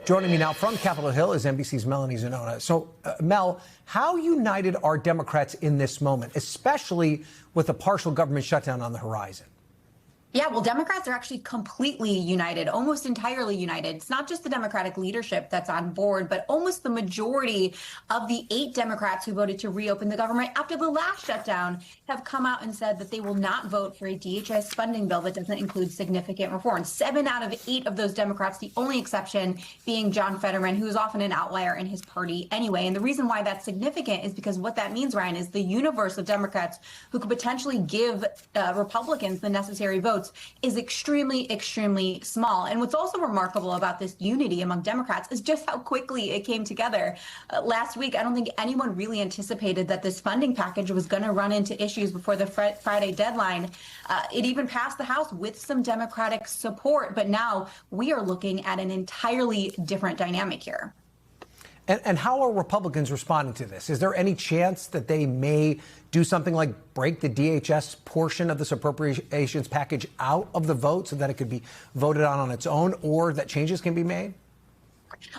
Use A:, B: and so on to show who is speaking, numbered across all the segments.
A: Joining me now from Capitol Hill is NBC's Melanie Zanona. So, Mel, how united are Democrats in this moment, especially with a partial government shutdown on the horizon?
B: Yeah, well, Democrats are actually completely united, almost entirely united. It's not just the Democratic leadership that's on board, but almost the majority of the 8 Democrats who voted to reopen the government after the last shutdown have come out and said that they will not vote for a DHS funding bill that doesn't include significant reforms. 7 out of 8 of those Democrats, the only exception being John Fetterman, who's often an outlier in his party anyway. And the reason why that's significant is because what that means, Ryan, is the universe of Democrats who could potentially give Republicans the necessary votes is extremely, extremely small. And what's also remarkable about this unity among Democrats is just how quickly it came together. Last week, I don't think anyone really anticipated that this funding package was going to run into issues before the Friday deadline. It even passed the House with some Democratic support. But now we are looking at an entirely different dynamic here.
A: And how are Republicans responding to this? Is there any chance that they may do something like break the DHS portion of this appropriations package out of the vote so that it could be voted on its own, or that changes can be made?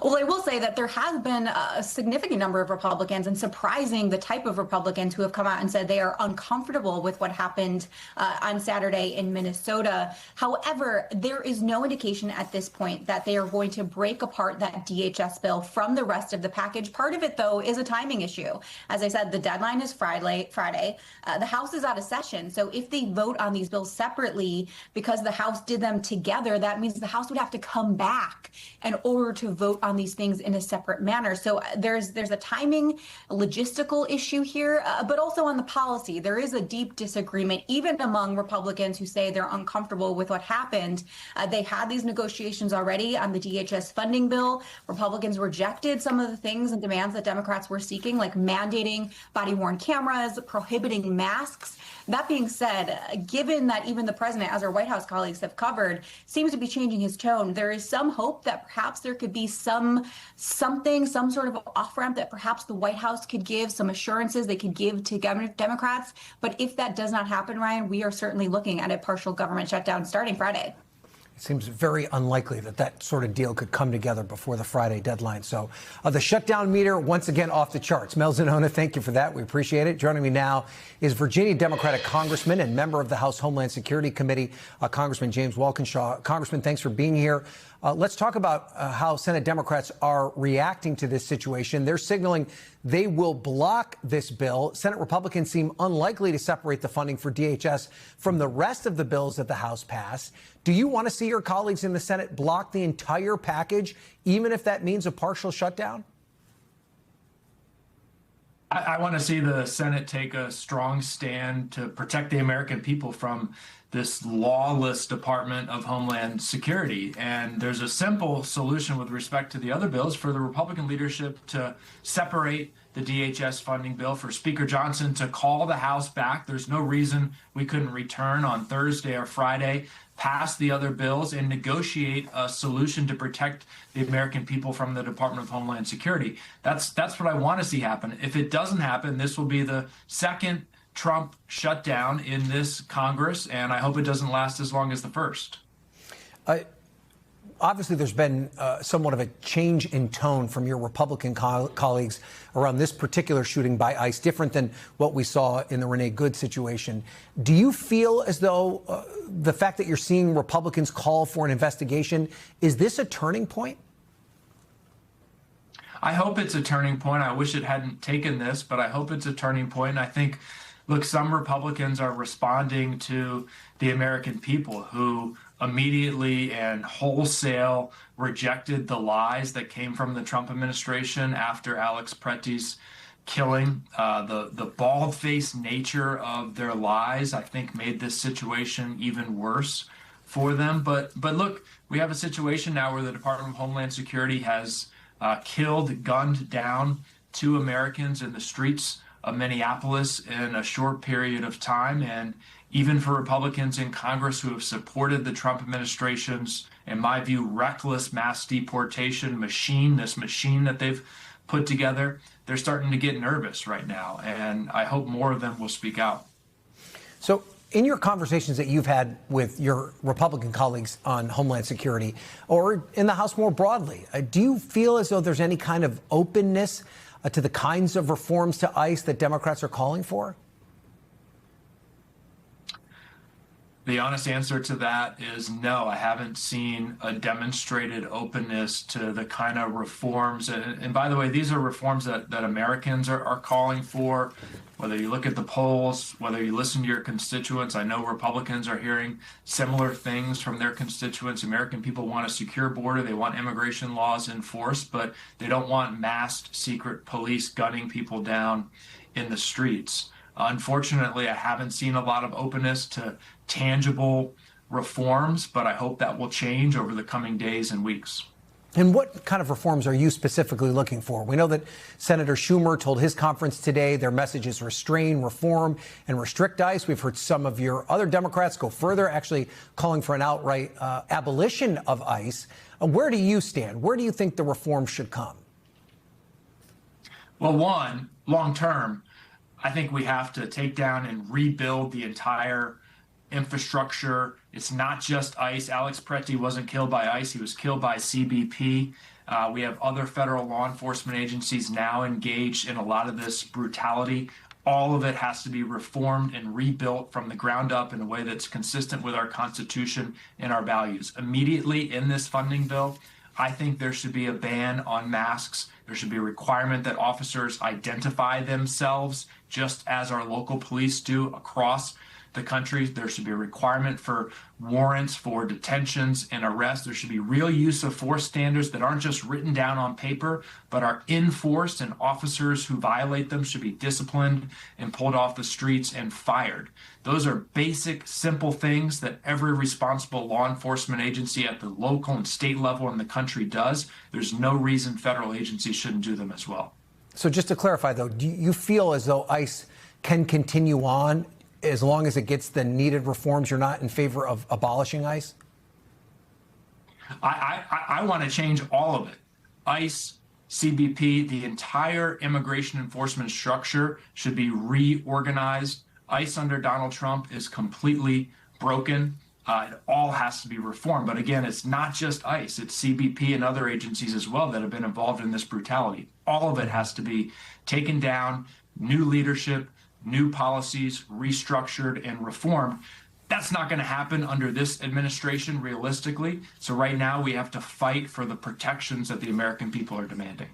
B: Well, I will say that there has been a significant number of Republicans, and surprising the type of Republicans, who have come out and said they are uncomfortable with what happened on Saturday in Minnesota. However, there is no indication at this point that they are going to break apart that DHS bill from the rest of the package. Part of it, though, is a timing issue. As I said, the deadline is Friday. The House is out of session. So if they vote on these bills separately because the House did them together, that means the House would have to come back in order to vote on these things in a separate manner. So there's a timing, logistical issue here, but also on the policy. There is a deep disagreement, even among Republicans who say they're uncomfortable with what happened. They had these negotiations already on the DHS funding bill. Republicans rejected some of the things and demands that Democrats were seeking, like mandating body-worn cameras, prohibiting masks. That being said, given that even the president, as our White House colleagues have covered, seems to be changing his tone, there is some hope that perhaps there could be some sort of off-ramp that perhaps the White House could give, some assurances they could give to Democrats. But if that does not happen, Ryan, we are certainly looking at a partial government shutdown starting Friday.
A: It seems very unlikely that that sort of deal could come together before the Friday deadline. So the shutdown meter, once again, off the charts. Mel Zanona, thank you for that. We appreciate it. Joining me now is Virginia Democratic Congressman and member of the House Homeland Security Committee, Congressman James Walkinshaw. Congressman, thanks for being here. Let's talk about how Senate Democrats are reacting to this situation. They're signaling they will block this bill. Senate Republicans seem unlikely to separate the funding for DHS from the rest of the bills that the House passed. Do you want to see your colleagues in the Senate block the entire package, even if that means a partial shutdown?
C: I want to see the Senate take a strong stand to protect the American people from this lawless Department of Homeland Security. And there's a simple solution with respect to the other bills for the Republican leadership to separate the DHS funding bill, for Speaker Johnson to call the House back. There's no reason we couldn't return on Thursday or Friday, pass the other bills, and negotiate a solution to protect the American people from the Department of Homeland Security. That's what I want to see happen. If it doesn't happen, this will be the second Trump shutdown in this Congress, and I hope it doesn't last as long as the first.
A: Obviously, there's been somewhat of a change in tone from your Republican colleagues around this particular shooting by ICE, different than what we saw in the Renee Good situation. Do you feel as though the fact that you're seeing Republicans call for an investigation, is this a turning point?
C: I hope it's a turning point. I wish it hadn't taken this, but I hope it's a turning point. And I think, look, some Republicans are responding to the American people who immediately and wholesale rejected the lies that came from the Trump administration after Alex Pretti's killing. The bald-faced nature of their lies, I think, made this situation even worse for them. But look, we have a situation now where the Department of Homeland Security has gunned down 2 Americans in the streets of Minneapolis in a short period of time. And even for Republicans in Congress who have supported the Trump administration's, in my view, reckless mass deportation machine, this machine that they've put together, they're starting to get nervous right now. And I hope more of them will speak out.
A: So in your conversations that you've had with your Republican colleagues on Homeland Security or in the House more broadly, do you feel as though there's any kind of openness to the kinds of reforms to ICE that Democrats are calling for?
C: The honest answer to that is no. I haven't seen a demonstrated openness to the kind of reforms. And by the way, these are reforms that Americans are calling for. Whether you look at the polls, whether you listen to your constituents, I know Republicans are hearing similar things from their constituents. American people want a secure border. They want immigration laws enforced, but they don't want masked secret police gunning people down in the streets. Unfortunately, I haven't seen a lot of openness to tangible reforms, but I hope that will change over the coming days and weeks.
A: And what kind of reforms are you specifically looking for? We know that Senator Schumer told his conference today their message is restrain, reform, and restrict ICE. We've heard some of your other Democrats go further, actually calling for an outright abolition of ICE. Where do you stand? Where do you think the reform should come?
C: Well, one, long term, I think we have to take down and rebuild the entire infrastructure. It's not just ICE. Alex Pretti wasn't killed by ICE. He was killed by CBP. We have other federal law enforcement agencies now engaged in a lot of this brutality. All of it has to be reformed and rebuilt from the ground up in a way that's consistent with our Constitution and our values. Immediately in this funding bill, I think there should be a ban on masks. There should be a requirement that officers identify themselves just as our local police do across the country. There should be a requirement for warrants for detentions and arrests. There should be real use of force standards that aren't just written down on paper, but are enforced, and officers who violate them should be disciplined and pulled off the streets and fired. Those are basic, simple things that every responsible law enforcement agency at the local and state level in the country does. There's no reason federal agencies shouldn't do them as well.
A: So just to clarify, though, do you feel as though ICE can continue on as long as it gets the needed reforms? You're not in favor of abolishing ICE?
C: I want to change all of it. ICE, CBP, the entire immigration enforcement structure should be reorganized. ICE under Donald Trump is completely broken. It all has to be reformed. But again, it's not just ICE, it's CBP and other agencies as well that have been involved in this brutality. All of it has to be taken down, new leadership, new policies, restructured and reformed. That's not going to happen under this administration, realistically. So right now we have to fight for the protections that the American people are demanding.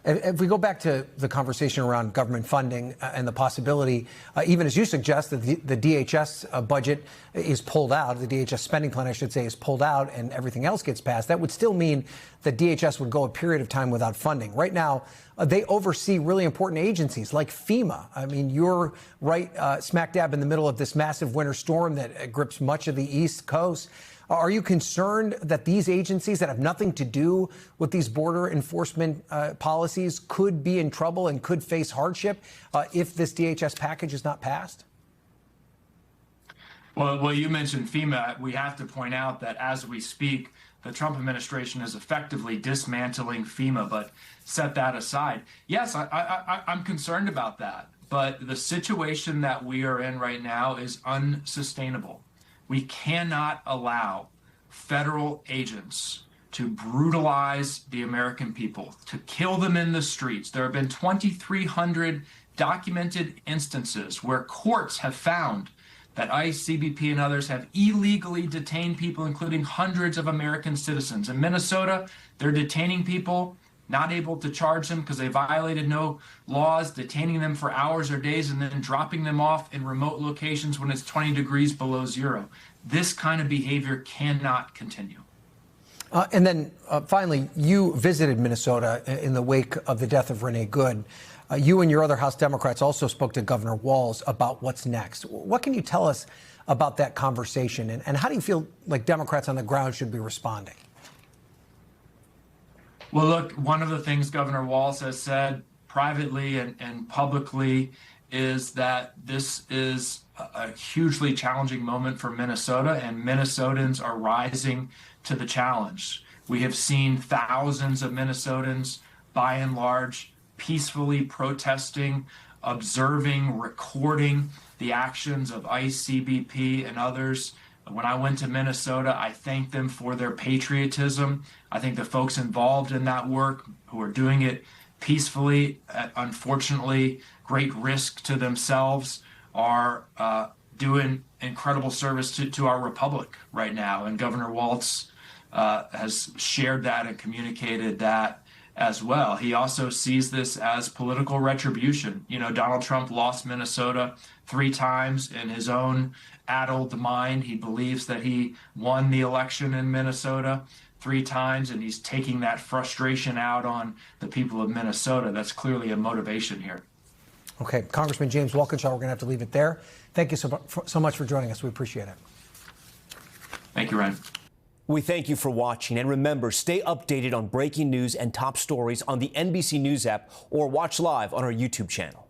A: If we go back to the conversation around government funding and the possibility, even as you suggest, that the DHS budget is pulled out, the DHS spending plan, I should say, is pulled out and everything else gets passed, that would still mean that DHS would go a period of time without funding. Right now, they oversee really important agencies like FEMA. I mean, you're right smack dab in the middle of this massive winter storm that grips much of the East Coast. Are you concerned that these agencies that have nothing to do with these border enforcement policies could be in trouble and could face hardship if this DHS package is not passed?
C: Well, you mentioned FEMA. We have to point out that as we speak, the Trump administration is effectively dismantling FEMA, but set that aside. Yes, I'm concerned about that, but the situation that we are in right now is unsustainable. We cannot allow federal agents to brutalize the American people, to kill them in the streets. There have been 2,300 documented instances where courts have found that ICE, CBP, and others have illegally detained people, including hundreds of American citizens. In Minnesota, they're detaining people, not able to charge them because they violated no laws, detaining them for hours or days, and then dropping them off in remote locations when it's 20 degrees below zero. This kind of behavior cannot continue.
A: And then finally, you visited Minnesota in the wake of the death of Renee Good. You and your other House Democrats also spoke to Governor Walz about what's next. What can you tell us about that conversation? And how do you feel like Democrats on the ground should be responding?
C: Well, look, one of the things Governor Walz has said privately and publicly is that this is a hugely challenging moment for Minnesota, and Minnesotans are rising to the challenge. We have seen thousands of Minnesotans, by and large, peacefully protesting observing, recording the actions of ICE, CBP, and others. When I went to Minnesota, I thanked them for their patriotism. I think the folks involved in that work who are doing it peacefully, at unfortunately great risk to themselves, are doing incredible service to our republic right now. And Governor Walz has shared that and communicated that as well. He also sees this as political retribution. You know, Donald Trump lost Minnesota 3 times in his own addled mind. He believes that he won the election in Minnesota 3 times, and he's taking that frustration out on the people of Minnesota. That's clearly a motivation here.
A: Okay, Congressman James Walkinshaw, we're going to have to leave it there. Thank you so much for joining us. We appreciate it.
C: Thank you, Ryan.
D: We thank you for watching, and remember, stay updated on breaking news and top stories on the NBC News app or watch live on our YouTube channel.